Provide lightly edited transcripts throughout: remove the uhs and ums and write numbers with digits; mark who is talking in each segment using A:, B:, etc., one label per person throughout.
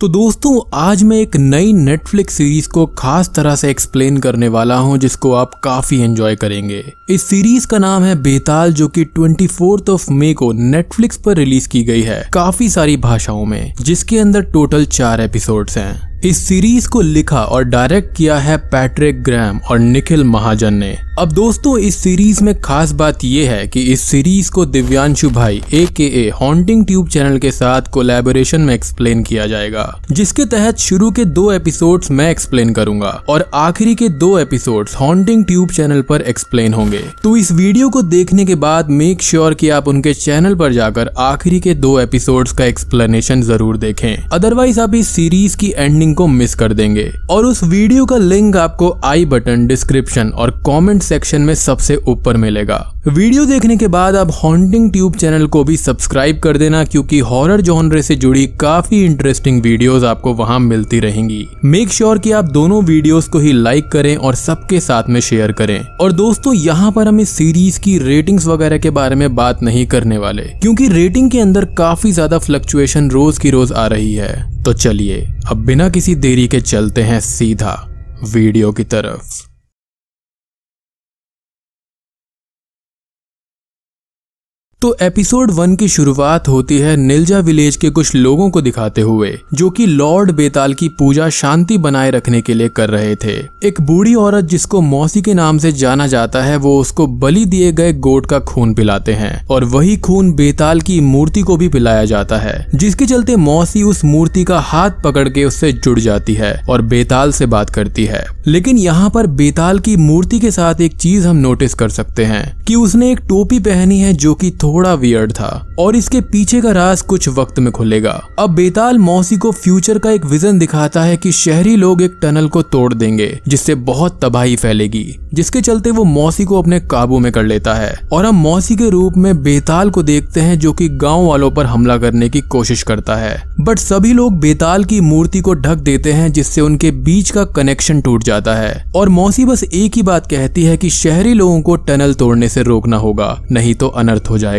A: तो दोस्तों आज मैं एक नई नेटफ्लिक्स सीरीज को खास तरह से एक्सप्लेन करने वाला हूं जिसको आप काफी एंजॉय करेंगे। इस सीरीज का नाम है बेताल, जो कि 24 मई को नेटफ्लिक्स पर रिलीज की गई है काफी सारी भाषाओं में, जिसके अंदर टोटल 4 एपिसोड्स हैं। इस सीरीज को लिखा और डायरेक्ट किया है पैट्रिक ग्रैम और निखिल महाजन ने। अब दोस्तों इस सीरीज में खास बात यह है कि इस सीरीज को दिव्यांशु भाई AKA हॉन्टिंग ट्यूब चैनल के साथ कोलैबोरेशन में एक्सप्लेन किया जाएगा, जिसके तहत शुरू के 2 एपिसोड्स मैं एक्सप्लेन करूंगा और आखिरी के 2 एपिसोड्स हॉन्टिंग ट्यूब चैनल पर एक्सप्लेन होंगे। तो इस वीडियो को देखने के बाद मेक श्योर कि आप उनके चैनल पर जाकर आखिरी के 2 एपिसोड्स का एक्सप्लेनेशन जरूर देखें, अदरवाइज आप इस सीरीज की एंडिंग को मिस कर देंगे। और उस वीडियो का लिंक आपको आई बटन, डिस्क्रिप्शन और कमेंट सेक्शन में सबसे ऊपर मिलेगा। वीडियो देखने के बाद आप हॉन्टिंग ट्यूब चैनल को भी सब्सक्राइब कर देना, क्योंकि हॉरर जॉनरे से जुड़ी काफी इंटरेस्टिंग वीडियोस आपको वहां मिलती रहेंगी। मेक श्योर कि आप दोनों वीडियोस को ही लाइक करें और सबके साथ में शेयर करें। और दोस्तों यहाँ पर हम इस सीरीज की रेटिंग्स वगैरह के बारे में बात नहीं करने वाले, क्योंकि रेटिंग के अंदर काफी ज्यादा फ्लक्चुएशन रोज की रोज आ रही है। तो चलिए अब बिना किसी देरी के चलते हैं सीधा वीडियो की तरफ। तो एपिसोड 1 की शुरुआत होती है निल्जा विलेज के कुछ लोगों को दिखाते हुए, जो कि लॉर्ड बेताल की पूजा शांति बनाए रखने के लिए कर रहे थे। एक बूढ़ी औरत जिसको मौसी के नाम से जाना जाता है, वो उसको बलि दिए गए गोट का खून पिलाते हैं और वही खून बेताल की मूर्ति को भी पिलाया जाता है, जिसके चलते मौसी उस मूर्ति का हाथ पकड़ के उससे जुड़ जाती है और बेताल से बात करती है। लेकिन यहाँ पर बेताल की मूर्ति के साथ एक चीज हम नोटिस कर सकते हैं कि उसने एक टोपी पहनी है जो कि थोड़ा वियर्ड था, और इसके पीछे का राज कुछ वक्त में खुलेगा। अब बेताल मौसी को फ्यूचर का एक विजन दिखाता है कि शहरी लोग एक टनल को तोड़ देंगे जिससे बहुत तबाही फैलेगी, जिसके चलते वो मौसी को अपने काबू में कर लेता है। और हम मौसी के रूप में बेताल को देखते हैं, जो कि गांव वालों पर हमला करने की कोशिश करता है, बट सभी लोग बेताल की मूर्ति को ढक देते हैं, जिससे उनके बीच का कनेक्शन टूट जाता है। और मौसी बस एक ही बात कहती है कि शहरी लोगों को टनल तोड़ने से रोकना होगा, नहीं तो अनर्थ हो जाएगा।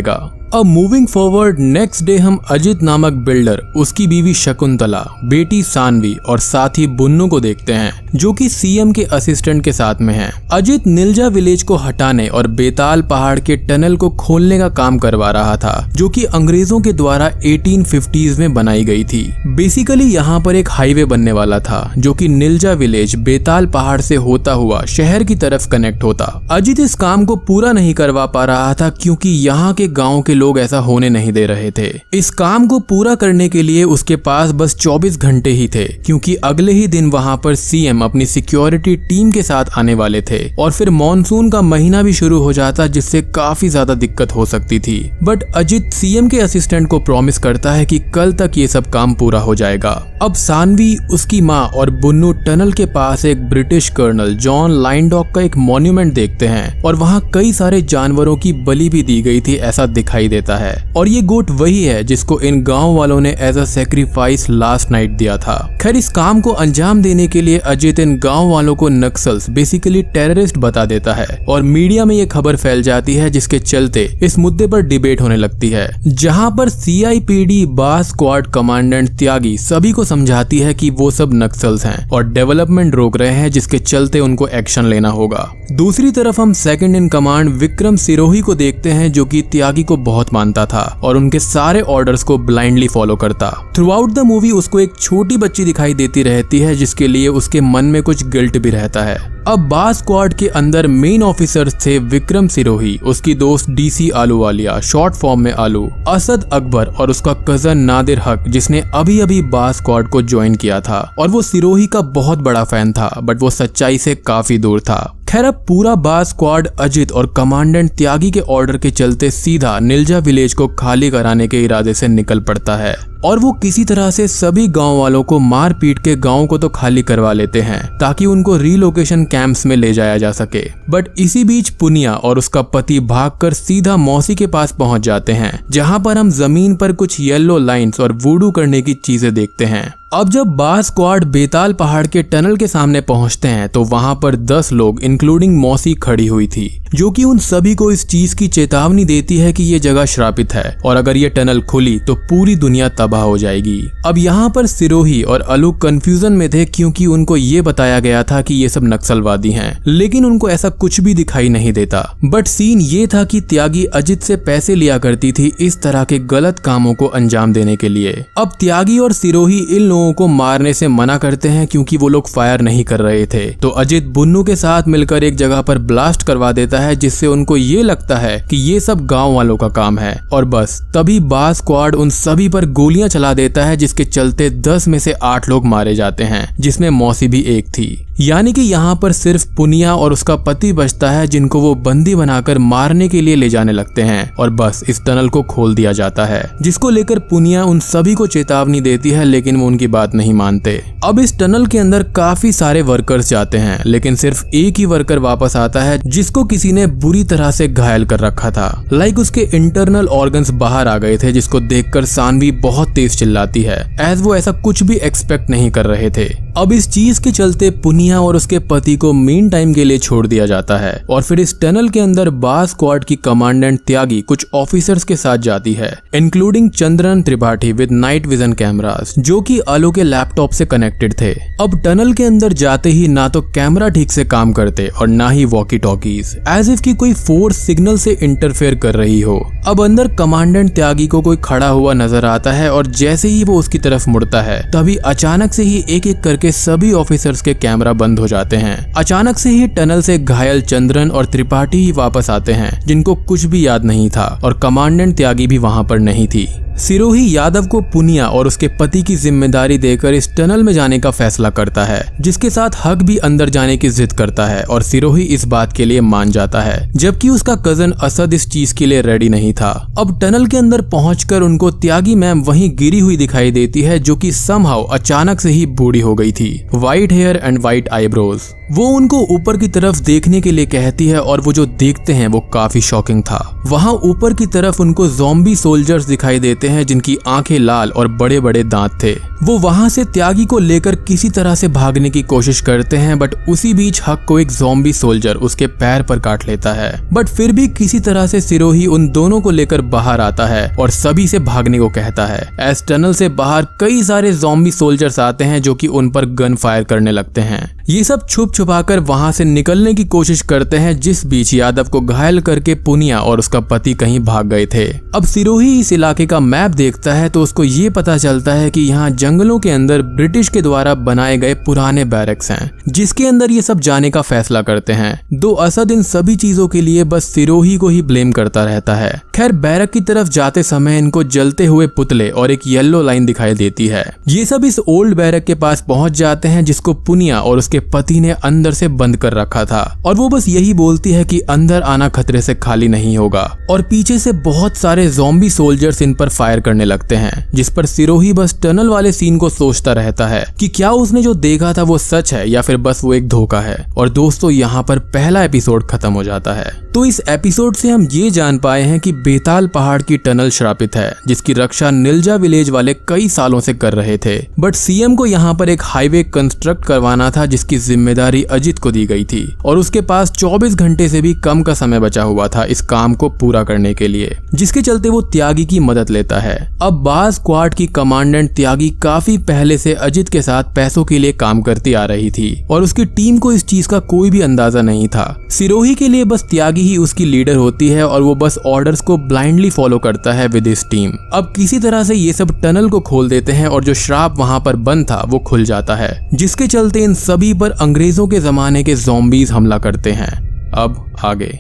A: अब मूविंग फॉरवर्ड नेक्स्ट डे हम अजित नामक बिल्डर, उसकी बीवी शकुंतला, बेटी सानवी और साथी बुन्नू को देखते हैं, जो कि CM के असिस्टेंट के साथ में हैं। अजित निल्जा विलेज को हटाने और बेताल पहाड़ के टनल को खोलने का काम करवा रहा था, जो कि अंग्रेजों के द्वारा 1850s में बनाई गई थी। बेसिकली यहाँ पर एक हाईवे बनने वाला था, जो कि निल्जा विलेज बेताल पहाड़ से होता हुआ शहर की तरफ कनेक्ट होता। अजित इस काम को पूरा नहीं करवा पा रहा था, क्योंकि यहाँ के गाँव के लोग ऐसा होने नहीं दे रहे थे। इस काम को पूरा करने के लिए उसके पास बस 24 घंटे ही थे, क्योंकि अगले ही दिन वहां पर CM अपनी सिक्योरिटी टीम के साथ आने वाले थे और फिर मॉनसून का महीना भी शुरू हो जाता, जिससे काफी ज्यादा दिक्कत हो सकती थी। बट अजित CM के असिस्टेंट को प्रॉमिस करता है कि कल तक ये सब काम पूरा हो जाएगा। अब सानवी, उसकी माँ और बुन्नू टनल के पास एक ब्रिटिश कर्नल जॉन लाइनडॉक का एक मॉन्यूमेंट देखते हैं, और वहाँ कई सारे जानवरों की बलि भी दी गई थी ऐसा दिखाई देता है। और ये गोट वही है जिसको इन गांव वालों ने as a sacrifice last night दिया था। खैर इस काम को अंजाम देने के लिए अजित इन गांव वालों को नक्सल्स, बेसिकली टेररिस्ट बता देता है, और मीडिया में ये खबर फैल जाती है, जिसके चलते इस मुद्दे पर डिबेट होने लगती है, जहां पर CIPD बास स्क्वाड कमांडेंट त्यागी सभी को समझाती है कि वो सब नक्सल्स हैं और डेवलपमेंट रोक रहे हैं, जिसके चलते उनको एक्शन लेना होगा। दूसरी तरफ हम second in command Vikram Sirohi को देखते हैं, जो कि त्यागी को बहुत मानता था और उनके सारे ऑर्डर्स को ब्लाइंडली फॉलो करता। थ्रू आउट द मूवी उसको एक छोटी बच्ची दिखाई देती रहती है, जिसके लिए उसके मन में कुछ गिल्ट भी रहता है। अब बास स्क्वाड के अंदर मेन ऑफिसर्स थे विक्रम सिरोही, उसकी दोस्त DC आलूवालिया, शॉर्ट फॉर्म में आलू, असद अकबर और उसका कजन नादिर हक, जिसने अभी अभी बास स्क्वाड को ज्वाइन किया था। और वो सिरोही का बहुत बड़ा फैन था, बट वो सच्चाई से काफी दूर था। खैर अब पूरा बास स्क्वाड अजित और कमांडेंट त्यागी के ऑर्डर के चलते सीधा निल्जा विलेज को खाली कराने के इरादे से निकल पड़ता है, और वो किसी तरह से सभी गांव वालों को मार पीट के गांव को तो खाली करवा लेते हैं, ताकि उनको रीलोकेशन कैंप्स में ले जाया जा सके। बट इसी बीच पुनिया और उसका पति भागकर सीधा मौसी के पास पहुंच जाते हैं, जहां पर हम जमीन पर कुछ येलो लाइंस और वूडू करने की चीजें देखते हैं। अब जब बास स्क्वाड बेताल पहाड़ के टनल के सामने पहुंचते हैं, तो वहां पर 10 लोग इंक्लूडिंग मौसी खड़ी हुई थी, जो कि उन सभी को इस चीज की चेतावनी देती है कि ये जगह श्रापित है और अगर ये टनल खुली तो पूरी दुनिया तबाह तबाह हो जाएगी। अब यहाँ पर सिरोही और अलू कंफ्यूजन में थे क्योंकि उनको ये बताया गया था कि ये सब नक्सलवादी हैं, लेकिन उनको ऐसा कुछ भी दिखाई नहीं देता। बट सीन ये था कि त्यागी अजित से पैसे लिया करती थी इस तरह के गलत कामों को अंजाम देने के लिए। अब त्यागी और सिरोही इन लोगों को मारने से मना करते हैं क्योंकि वो लोग फायर नहीं कर रहे थे। तो अजित बुन्नू के साथ मिलकर एक जगह पर ब्लास्ट करवा देता है जिससे उनको ये लगता है कि ये सब गांव वालों का काम है। और बस तभी बाज स्क्वाड उन सभी पर गोलियां चला देता है जिसके चलते 10 में से 8 लोग मारे जाते हैं, जिसमें मौसी भी एक थी। यानी कि यहाँ पर सिर्फ पुनिया और उसका पति बचता है जिनको वो बंदी बनाकर मारने के लिए ले जाने लगते हैं। और बस इस टनल को खोल दिया जाता है, जिसको लेकर पुनिया उन सभी को चेतावनी देती है, लेकिन वो उनकी बात नहीं मानते। अब इस टनल के अंदर काफी सारे वर्कर्स जाते हैं, लेकिन सिर्फ एक ही वर्कर वापस आता है जिसको किसी ने बुरी तरह से घायल कर रखा था। लाइक उसके इंटरनल ऑर्गन्स बाहर आ गए थे, जिसको देखकर सानवी बहुत तेज चिल्लाती है, एज वो ऐसा कुछ भी एक्सपेक्ट नहीं कर रहे थे। अब इस चीज के चलते पुनिया और उसके पति को मीन टाइम के लिए छोड़ दिया जाता है। और फिर इस टनल के अंदर बाज स्क्वाड की कमांडेंट त्यागी कुछ ऑफिसर्स के साथ जाती है, including Chandran Tripathi with night vision cameras, जो कि आलो के लैपटॉप से कनेक्टेड थे। अब टनल के अंदर जाते ही ना तो कैमरा ठीक से काम करते और ना ही वॉकी टॉकीज, एज इफ की कोई फोर्स सिग्नल से इंटरफेयर कर रही हो। अब अंदर कमांडेंट त्यागी को कोई खड़ा हुआ नजर आता है और जैसे ही वो उसकी तरफ मुड़ता है तभी अचानक से ही एक एक करके सभी ऑफिसर्स के कैमरा बंद हो जाते हैं। अचानक से ही टनल से घायल चंद्रन और त्रिपाठी ही वापस आते हैं, जिनको कुछ भी याद नहीं था, और कमांडेंट त्यागी भी वहां पर नहीं थी। सिरोही यादव को पुनिया और उसके पति की जिम्मेदारी देकर इस टनल में जाने का फैसला करता है, जिसके साथ हक भी अंदर जाने की जिद करता है और सिरोही इस बात के लिए मान जाता है, जबकि उसका कजन असद इस चीज के लिए रेडी नहीं था। अब टनल के अंदर पहुंचकर उनको त्यागी मैम वहीं गिरी हुई दिखाई देती है, जो कि समहाउ अचानक से ही बूढ़ी हो गई थी, white hair and white eyebrows. वो उनको ऊपर की तरफ देखने के लिए कहती है और वो जो देखते हैं वो काफी शॉकिंग था। वहाँ ऊपर की तरफ उनको ज़ॉम्बी सोल्जर्स दिखाई देते हैं जिनकी आंखें लाल और बड़े बड़े दांत थे। वो वहाँ से त्यागी को लेकर किसी तरह से भागने की कोशिश करते हैं, बट उसी बीच हक को एक ज़ॉम्बी सोल्जर उसके पैर पर काट लेता है। बट फिर भी किसी तरह से सिरोही उन दोनों को लेकर बाहर आता है और सभी से भागने को कहता है। एस टनल से बाहर कई सारे ज़ॉम्बी सोल्जर्स आते हैं जो कि उन पर गन फायर करने लगते हैं। ये सब छुप छुपाकर वहां से निकलने की कोशिश करते हैं, जिस बीच यादव को घायल करके पुनिया और उसका पति कहीं भाग गए थे। अब सिरोही इस इलाके का मैप देखता है तो उसको ये पता चलता है कि यहाँ जंगलों के अंदर ब्रिटिश के द्वारा बनाए गए पुराने बैरक्स हैं, जिसके अंदर ये सब जाने का फैसला करते हैं। दो असद इन सभी चीजों के लिए बस सिरोही को ही ब्लेम करता रहता है। खैर बैरक की तरफ जाते समय इनको जलते हुए पुतले और एक येलो लाइन दिखाई देती है। ये सब इस ओल्ड बैरक के पास पहुंच जाते हैं, जिसको पुनिया और उसके पति ने अंदर से बंद कर रखा था, और वो बस यही बोलती है कि अंदर आना खतरे से खाली नहीं होगा। और पीछे से बहुत सारे ज़ॉम्बी सोल्जर्स इन पर फायर करने लगते हैं, जिस पर सिरोही बस टनल वाले सीन को सोचता रहता है कि क्या उसने जो देखा था वो सच है या फिर बस वो एक धोखा है। और दोस्तों यहाँ पर पहला एपिसोड खत्म हो जाता है। तो इस एपिसोड से हम ये जान पाए हैं कि बेताल पहाड़ की टनल श्रापित है, जिसकी रक्षा निल्जा विलेज वाले कई सालों से कर रहे थे। बट सीएम को यहाँ पर एक हाईवे कंस्ट्रक्ट करवाना था, जिसकी जिम्मेदारी अजित को दी गई थी, और उसके पास 24 घंटे से भी कम का समय बचा हुआ था इस काम को पूरा करने के लिए, जिसके चलते वो त्यागी की मदद लेता है। अब बाज स्क्वाड की कमांडेंट त्यागी काफी पहले से अजित के साथ पैसों के लिए काम करती आ रही थी, और उसकी टीम को इस चीज का कोई भी अंदाजा नहीं था। सिरोही के लिए बस त्यागी ही उसकी लीडर होती है और वो बस ऑर्डर्स को ब्लाइंडली फॉलो करता है विद हिज टीम। अब किसी तरह से ये सब टनल को खोल देते हैं और जो श्राप वहां पर बंद था वो खुल जाता है, जिसके चलते इन सभी पर अंग्रेजों के जमाने के ज़ॉम्बीज हमला करते हैं। अब आगे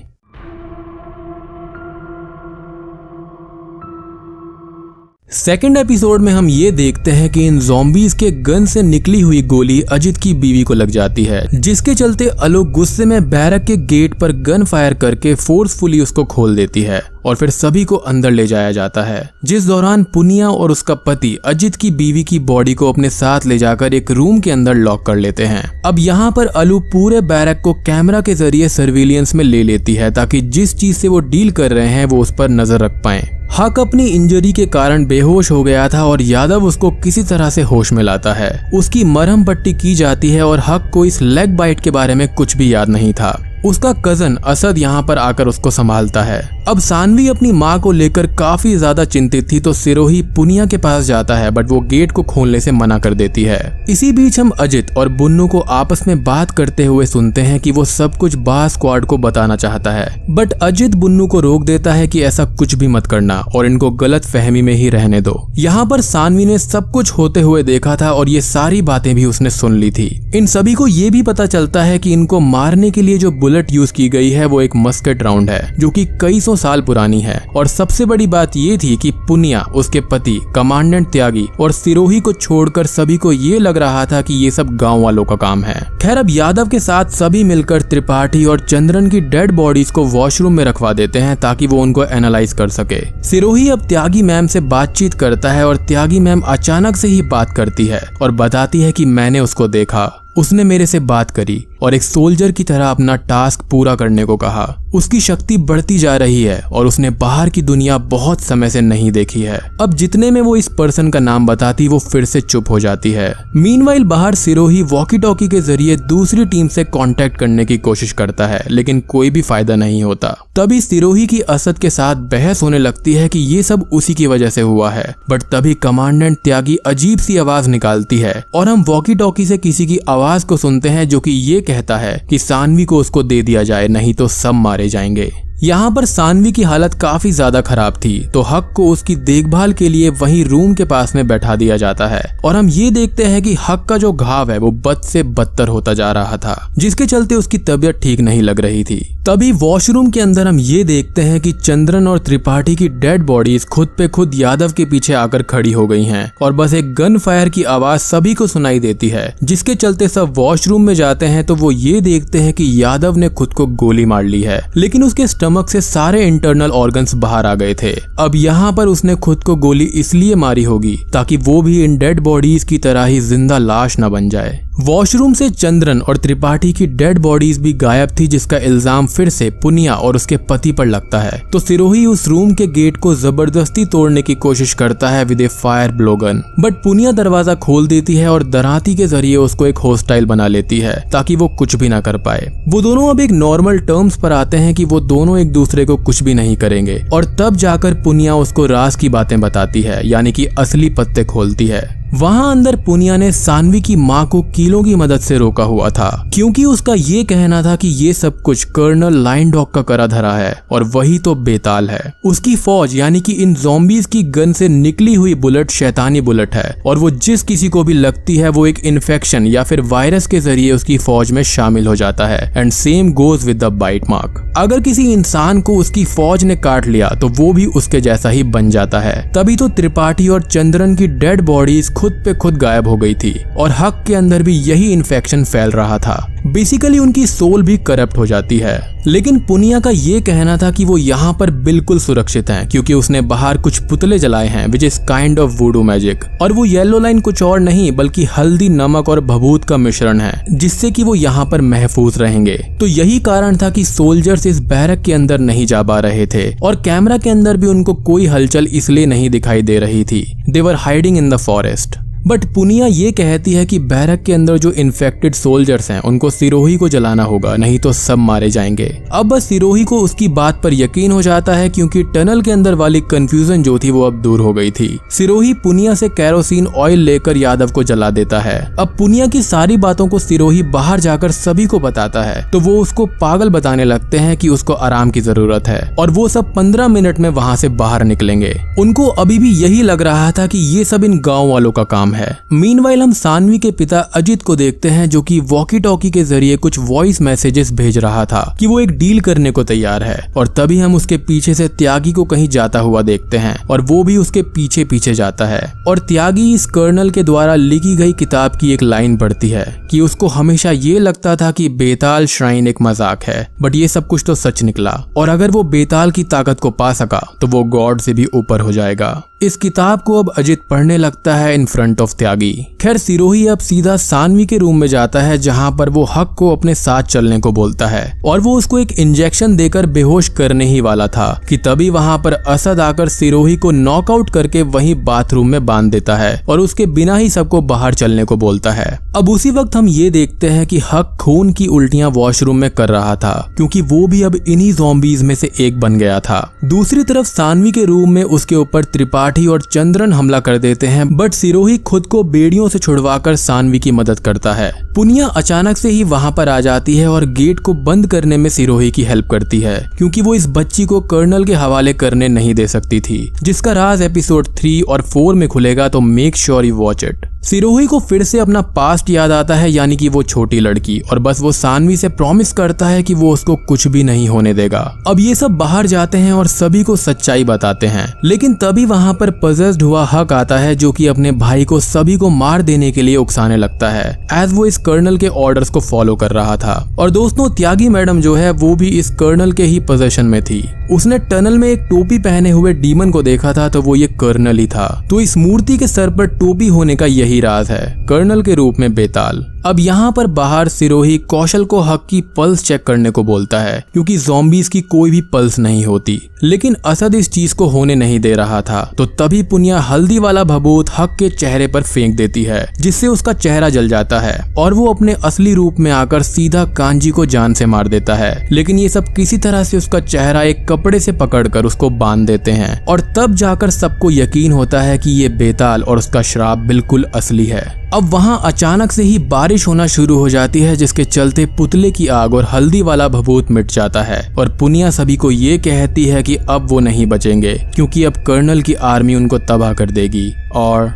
A: सेकेंड एपिसोड में हम ये देखते हैं कि इन ज़ॉम्बीज के गन से निकली हुई गोली अजित की बीवी को लग जाती है, जिसके चलते अलो गुस्से में बैरक के गेट पर गन फायर करके फोर्सफुली उसको खोल देती है और फिर सभी को अंदर ले जाया जाता है, जिस दौरान पुनिया और उसका पति अजित की बीवी की बॉडी को अपने साथ ले जाकर एक रूम के अंदर लॉक कर लेते हैं। अब यहाँ पर अलू पूरे बैरक को कैमरा के जरिए सर्विलियंस में ले लेती है, ताकि जिस चीज से वो डील कर रहे हैं वो उस पर नजर रख पाए। हक अपनी इंजरी के कारण बेहोश हो गया था और यादव उसको किसी तरह से होश में लाता है। उसकी मरहम पट्टी की जाती है और हक को इस लेग बाइट के बारे में कुछ भी याद नहीं था। उसका कजन असद यहाँ पर आकर उसको संभालता है। अब सानवी अपनी माँ को लेकर काफी ज्यादा चिंतित थी तो सिरोही पुनिया के पास जाता है, बट वो गेट को खोलने से मना कर देती है। इसी बीच हम अजित और बुन्नू को आपस में बात करते हुए सुनते हैं कि वो सब कुछ बा स्क्वाड को बताना चाहता है, बट अजित बुन्नू को रोक देता है कि ऐसा कुछ भी मत करना और इनको गलत फहमी में ही रहने दो। यहाँ पर सानवी ने सब कुछ होते हुए देखा था और ये सारी बातें भी उसने सुन ली थी। इन सभी को ये भी पता चलता है कि इनको मारने के लिए जो बुलेट यूज की गई है वो एक मस्केट राउंड है जो कि कई सौ साल पुरानी है। और सबसे बड़ी बात ये थी कि पुनिया, उसके पति कमांडेंट त्यागी और सिरोही को छोड़कर सभी को ये लग रहा था कि ये सब गांव वालों का काम है। खैर, अब यादव के साथ सभी मिलकर त्रिपाठी और चंद्रन की डेड बॉडीज को वॉशरूम में रखवा देते हैं ताकि वो उनको एनालाइज कर सके। सिरोही अब त्यागी मैम से बातचीत करता है और त्यागी मैम अचानक से ही बात करती है और बताती है कि मैंने उसको देखा, उसने मेरे से बात करी और एक सोल्जर की तरह अपना टास्क पूरा करने को कहा। उसकी शक्ति बढ़ती जा रही है और उसने बाहर की दुनिया बहुत समय से नहीं देखी है। अब जितने में वो इस पर्सन का नाम बताती वो फिर से चुप हो जाती है। मीनवाइल बाहर सिरोही वॉकी टॉकी के जरिए दूसरी टीम से कांटेक्ट करने की कोशिश करता है, लेकिन कोई भी फायदा नहीं होता। तभी सिरोही की असद के साथ बहस होने लगती है कि ये सब उसी की वजह से हुआ है, बट तभी कमांडेंट त्यागी अजीब सी आवाज निकालती है और हम वॉकी टॉकी से किसी की आवाज को सुनते हैं जो कि ये कहता है कि सानवी को उसको दे दिया जाए, नहीं तो सब मारे जाएंगे। यहाँ पर सानवी की हालत काफी ज्यादा खराब थी तो हक को उसकी देखभाल के लिए वही रूम के पास में बैठा दिया जाता है और हम ये देखते हैं कि हक का जो घाव है वो बद से बदतर होता जा रहा था, जिसके चलते उसकी तबीयत ठीक नहीं लग रही थी। तभी वॉशरूम के अंदर हम ये देखते हैं कि चंद्रन और त्रिपाठी की डेड बॉडीज खुद पे खुद यादव के पीछे आकर खड़ी हो गई हैं और बस एक गन फायर की आवाज सभी को सुनाई देती है, जिसके चलते सब वॉशरूम में जाते हैं तो वो ये देखते हैं कि यादव ने खुद को गोली मार ली है, लेकिन उसके स्टमक से सारे इंटरनल ऑर्गन्स बाहर आ गए थे। अब यहाँ पर उसने खुद को गोली इसलिए मारी होगी ताकि वो भी इन डेड बॉडीज की तरह ही जिंदा लाश न बन जाए। वॉशरूम से चंद्रन और त्रिपाठी की डेड बॉडीज भी गायब थी, जिसका इल्जाम फिर से पुनिया और उसके पति पर लगता है। तो सिरोही उस रूम के गेट को जबरदस्ती तोड़ने की कोशिश करता है with a fire blowgun, but Puniya दरवाजा खोल देती है और दराती के जरिए उसको एक होस्टाइल बना लेती है ताकि वो कुछ भी ना कर पाए। वो दोनों अब एक नॉर्मल टर्म्स पर आते हैं कि वो दोनों एक दूसरे को कुछ भी नहीं करेंगे और तब जाकर पुनिया उसको राज की बातें बताती है, यानी कि असली पत्ते खोलती है। वहाँ अंदर पुनिया ने सानवी की माँ को कीलों की मदद से रोका हुआ था, क्योंकि उसका ये कहना था कि ये सब कुछ कर्नल लाइन डॉग का करा धरा है और वही तो बेताल है। उसकी फौज यानी कि इन ज़ॉम्बीज की गन से निकली हुई बुलेट शैतानी बुलेट है और वो जिस किसी को भी लगती है वो एक इन्फेक्शन या फिर वायरस के जरिए उसकी फौज में शामिल हो जाता है। And same goes with the bite mark. अगर किसी इंसान को उसकी फौज ने काट लिया तो वो भी उसके जैसा ही बन जाता है। तभी तो त्रिपाठी और चंद्रन की डेड बॉडीज खुद पे खुद गायब हो गई थी और हक के अंदर भी यही इन्फेक्शन फैल रहा था। बेसिकली उनकी सोल भी करप्ट हो जाती है। लेकिन पुनिया का ये कहना था कि वो यहाँ पर बिल्कुल सुरक्षित हैं, क्योंकि उसने बाहर कुछ पुतले जलाए हैं which is kind of वुडू magic, और वो येलो लाइन कुछ और नहीं बल्कि हल्दी, नमक और भभूत का मिश्रण है, जिससे कि वो यहाँ पर महफूज रहेंगे। तो यही कारण था कि सोल्जर्स इस बैरक के अंदर नहीं जा पा रहे थे और कैमरा के अंदर भी उनको कोई हलचल इसलिए नहीं दिखाई दे रही थी। They were hiding in the forest. But Puniya ये कहती है कि बैरक के अंदर जो इन्फेक्टेड सोल्जर्स हैं उनको सिरोही को जलाना होगा, नहीं तो सब मारे जाएंगे। अब बस सिरोही को उसकी बात पर यकीन हो जाता है, क्योंकि टनल के अंदर वाली कंफ्यूजन जो थी वो अब दूर हो गई थी। सिरोही पुनिया से कैरोसिन ऑयल लेकर यादव को जला देता है। अब पुनिया की सारी बातों को सिरोही बाहर जाकर सभी को बताता है तो वो उसको पागल बताने लगते हैं कि उसको आराम की जरूरत है और वो सब 15 मिनट में वहाँ से बाहर निकलेंगे। उनको अभी भी यही लग रहा था कि ये सब इन गाँव वालों का काम है। मीनवाइल हम सानवी के पिता अजित को देखते हैं, जो कि वॉकी टॉकी के जरिए कुछ वॉइस मैसेजेस भेज रहा था कि वो एक डील करने को तैयार है। और तभी हम उसके पीछे से त्यागी को कहीं जाता हुआ देखते हैं और वो भी उसके पीछे पीछे जाता है। और त्यागी इस कर्नल के द्वारा लिखी गई किताब की एक लाइन पढ़ती है कि उसको हमेशा ये लगता था कि बेताल श्राइन एक मजाक है, बट ये सब कुछ तो सच निकला और अगर वो बेताल की ताकत को पा सका तो वो गॉड से भी ऊपर हो जाएगा। इस किताब को अब अजित पढ़ने लगता है इन फ्रंट ऑफ ऑफ त्यागी। खैर सिरोही अब सीधा सानवी के रूम में जाता है जहाँ पर वो हक को अपने साथ चलने को बोलता है और वो उसको एक इंजेक्शन देकर बेहोश करने ही वाला था कि तभी वहाँ पर असद आकर सिरोही को नॉकआउट करके वहीं बाथरूम में बांध देता है और उसके बिना ही सबको बाहर चलने को बोलता है। अब उसी वक्त हम ये देखते हैं कि हक खून की उल्टियां वॉशरूम में कर रहा था क्योंकि वो भी अब इन्हीं ज़ॉम्बीज में से एक बन गया था। दूसरी तरफ सानवी के रूम में उसके ऊपर त्रिपाठी और चंद्रन हमला कर देते हैं, बट सिरोही खुद को बेड़ियों से छुड़वाकर सानवी की मदद करता है। पुनिया अचानक से ही वहाँ पर आ जाती है और गेट को बंद करने में सिरोही की हेल्प करती है क्योंकि वो इस बच्ची को कर्नल के हवाले करने नहीं दे सकती थी, जिसका राज एपिसोड 3 और 4 में खुलेगा, तो make sure you watch it. Sirohi को फिर से अपना पास्ट याद आता है, यानी कि वो छोटी लड़की, और बस वो सानवी से प्रॉमिस करता है कि वो उसको कुछ भी नहीं होने देगा। अब ये सब बाहर जाते हैं और सभी को सच्चाई बताते हैं, लेकिन तभी वहाँ पर पजेस्ड हुआ हक आता है जो कि अपने भाई को सभी को मार देने के लिए उकसाने लगता है एज वो इस कर्नल के ऑर्डर्स को फॉलो कर रहा था। और दोस्तों त्यागी मैडम जो है वो भी इस कर्नल के ही पोजीशन में थी। उसने टनल में एक टोपी पहने हुए डीमन को देखा था तो वो ये कर्नल ही था। तो इस मूर्ति के सर पर टोपी होने का यही राज है, कर्नल के रूप में बेताल। अब यहाँ पर बाहर सिरोही कौशल को हक की पल्स चेक करने को बोलता है क्योंकि ज़ॉम्बीज की कोई भी पल्स नहीं होती, लेकिन असद इस चीज को होने नहीं दे रहा था। तो तभी पुनिया हल्दी वाला भभूत हक के चेहरे पर फेंक देती है जिससे उसका चेहरा जल जाता है और वो अपने असली रूप में आकर सीधा कांजी को जान से मार देता है। लेकिन ये सब किसी तरह से उसका चेहरा एक कपड़े से पकड़कर उसको बांध देते हैं और तब जाकर सबको यकीन होता है कि ये बेताल और उसका श्राप बिल्कुल असली है। अब वहाँ अचानक से ही बारिश होना शुरू हो जाती है जिसके चलते पुतले की आग और हल्दी वाला भभूत मिट जाता है और पुनिया सभी को ये कहती है कि अब वो नहीं बचेंगे क्योंकि अब कर्नल की आर्मी उनको तबाह कर देगी। और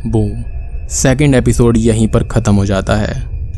A: बूम, सेकंड एपिसोड यहीं पर खत्म हो जाता है।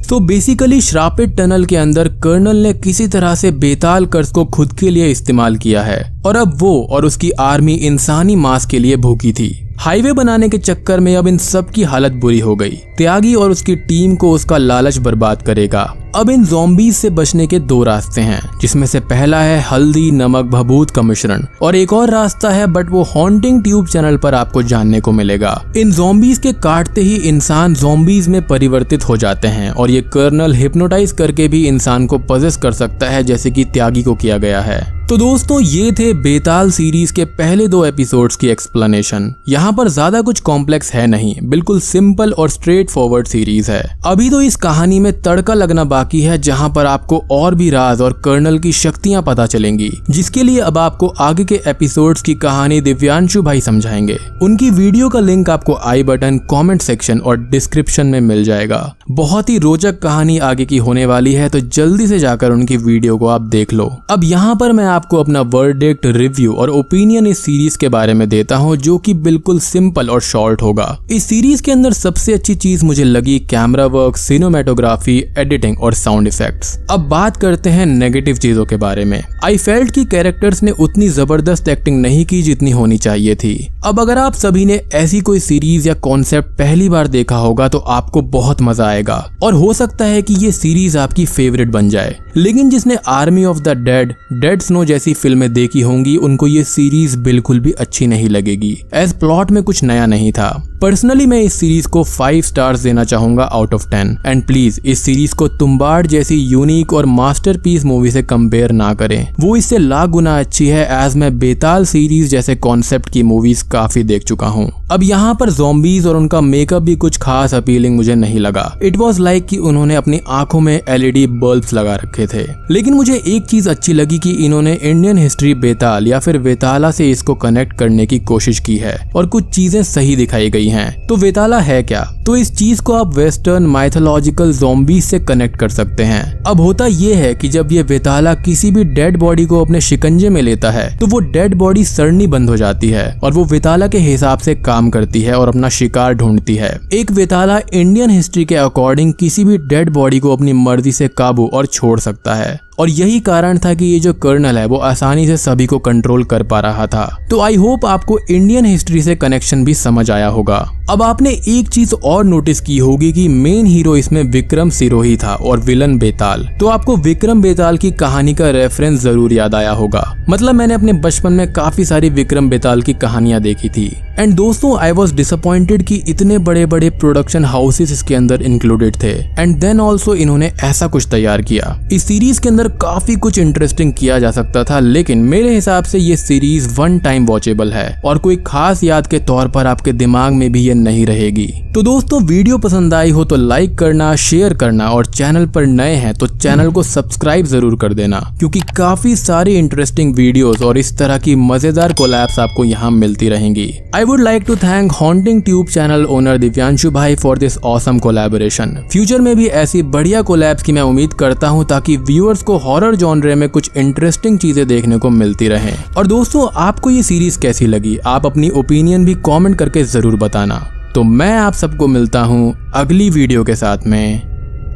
A: तो बेसिकली श्रापित टनल के अंदर कर्नल ने किसी तरह से बेताल कर्ज को खुद के लिए इस्तेमाल किया है और अब वो और उसकी आर्मी इंसानी मांस के लिए भूखी थी। हाईवे बनाने के चक्कर में अब इन सब की हालत बुरी हो गई। त्यागी और उसकी टीम को उसका लालच बर्बाद करेगा। अब इन ज़ॉम्बीज से बचने के दो रास्ते हैं, जिसमें से पहला है हल्दी नमक भभूत का मिश्रण और एक और रास्ता है बट वो हॉन्टिंग ट्यूब चैनल पर आपको जानने को मिलेगा। इन ज़ॉम्बीज के काटते ही इंसान ज़ॉम्बीज में परिवर्तित हो जाते हैं और ये कर्नल हिप्नोटाइज करके भी इंसान को पजेस कर सकता है जैसे कि त्यागी को किया गया है। तो दोस्तों ये थे बेताल सीरीज के पहले 2 एपिसोड्स की एक्सप्लेनेशन। यहाँ पर ज्यादा कुछ कॉम्प्लेक्स है नहीं, बिल्कुल सिंपल और स्ट्रेट फॉरवर्ड सीरीज है। अभी तो इस कहानी में तड़का लगना बाकी है जहाँ पर आपको और भी राज और कर्नल की शक्तियाँ पता चलेंगी, जिसके लिए अब आपको आगे के एपिसोड्स की कहानी दिव्यांशु भाई समझाएंगे। उनकी वीडियो का लिंक आपको आई बटन, कॉमेंट सेक्शन और डिस्क्रिप्शन में मिल जाएगा। बहुत ही रोचक कहानी आगे की होने वाली है, तो जल्दी से जाकर उनकी वीडियो को आप देख लो। अब यहाँ पर मैं आपको अपना वर्डिक्ट, रिव्यू और ओपिनियन इस सीरीज के बारे में देता हूँ जो कि बिल्कुल सिंपल और शॉर्ट होगा। इस सीरीज के अंदर सबसे अच्छी चीज मुझे लगी कैमरा वर्क, सिनेमेटोग्राफी, एडिटिंग और साउंड इफेक्ट्स। अब बात करते हैं नेगेटिव चीजों के बारे में। आई फेल्ट की कैरेक्टर्स ने उतनी जबरदस्त एक्टिंग नहीं की जितनी होनी चाहिए थी। अब अगर आप सभी ने ऐसी कोई सीरीज या कॉन्सेप्ट पहली बार देखा होगा तो आपको बहुत मजा आएगा और हो सकता है कि ये सीरीज आपकी फेवरेट बन जाए। लेकिन जिसने army of the dead, dead snow जैसी फिल्में देखी होंगी उनको ये सीरीज बिल्कुल भी अच्छी नहीं लगेगी, एज प्लॉट में कुछ नया नहीं था। पर्सनली मैं इस सीरीज को 5 स्टार्स देना चाहूंगा आउट ऑफ 10। एंड प्लीज इस सीरीज को तुम्बाड़ जैसी यूनिक और मास्टरपीस मूवी से कंपेयर ना करें, वो इससे लाख गुना अच्छी है, एज मैं बेताल सीरीज जैसे कॉन्सेप्ट की मूवीज काफी देख चुका हूँ। अब यहाँ पर ज़ॉम्बीज और उनका मेकअप भी कुछ खास अपीलिंग मुझे नहीं लगा। इट वॉज लाइक कि उन्होंने अपनी आंखों में LED बल्ब्स लगा रखे थे। लेकिन मुझे एक चीज अच्छी लगी कि इन्होंने इंडियन हिस्ट्री बेताल या फिर वेताला से इसको कनेक्ट करने की कोशिश की है और कुछ चीजें सही दिखाई गई हैं। तो वेताला है क्या? तो इस चीज को आप वेस्टर्न माइथोलॉजिकल ज़ॉम्बीज से कनेक्ट कर सकते हैं। अब होता ये है कि जब ये वेताला किसी भी डेड बॉडी को अपने शिकंजे में लेता है तो वो डेड बॉडी सड़नी बंद हो जाती है और वो वेताला के हिसाब से काम करती है और अपना शिकार ढूंढती है। एक वेताला इंडियन हिस्ट्री के अकॉर्डिंग किसी भी डेड बॉडी को अपनी मर्जी से काबू और छोड़ सकता है और यही कारण था कि ये जो कर्नल है वो आसानी से सभी को कंट्रोल कर पा रहा था। तो आई होप आपको इंडियन हिस्ट्री से कनेक्शन भी समझ आया होगा। अब आपने एक चीज और नोटिस की होगी कि मेन हीरो इसमें विक्रम सिरोही था और विलन बेताल। तो आपको विक्रम बेताल की कहानी का रेफरेंस जरूर याद आया होगा। मतलब मैंने अपने बचपन में काफी सारी विक्रम बेताल की कहानियां देखी थी। एंड दोस्तों आई वॉज डिसअपॉइंटेड कि इतने बड़े बड़े प्रोडक्शन हाउसेस इसके अंदर इंक्लूडेड थे एंड देन ऑल्सो इन्होंने ऐसा कुछ तैयार किया। इस सीरीज के अंदर काफी कुछ इंटरेस्टिंग किया जा सकता था, लेकिन मेरे हिसाब से ये सीरीज वन टाइम वॉचेबल है और कोई खास याद के तौर पर आपके दिमाग में भी ये नहीं रहेगी। तो दोस्तों वीडियो पसंद आई हो तो लाइक करना, शेयर करना और चैनल पर नए हैं तो चैनल को सब्सक्राइब जरूर कर देना, क्योंकि काफी सारी इंटरेस्टिंग वीडियोस और इस तरह की मजेदार कोलैब्स आपको यहाँ मिलती रहेंगी। I would like to thank haunting tube channel owner Divyanshu भाई for this awesome collaboration. Future में भी ऐसी बढ़िया कोलैब्स की मैं उम्मीद करता हूँ ताकि व्यूअर्स को हॉरर जॉनरे में कुछ इंटरेस्टिंग चीजें देखने को मिलती रहें। और दोस्तों आपको ये सीरीज कैसी लगी, आप अपनी ओपिनियन भी कमेंट करके जरूर बताना। तो मैं आप सबको मिलता हूँ अगली वीडियो के साथ में,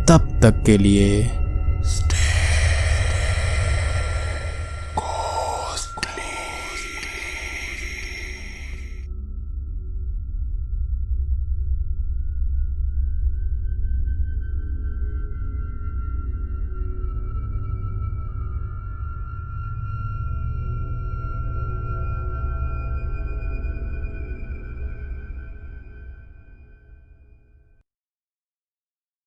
A: तब तक के लिए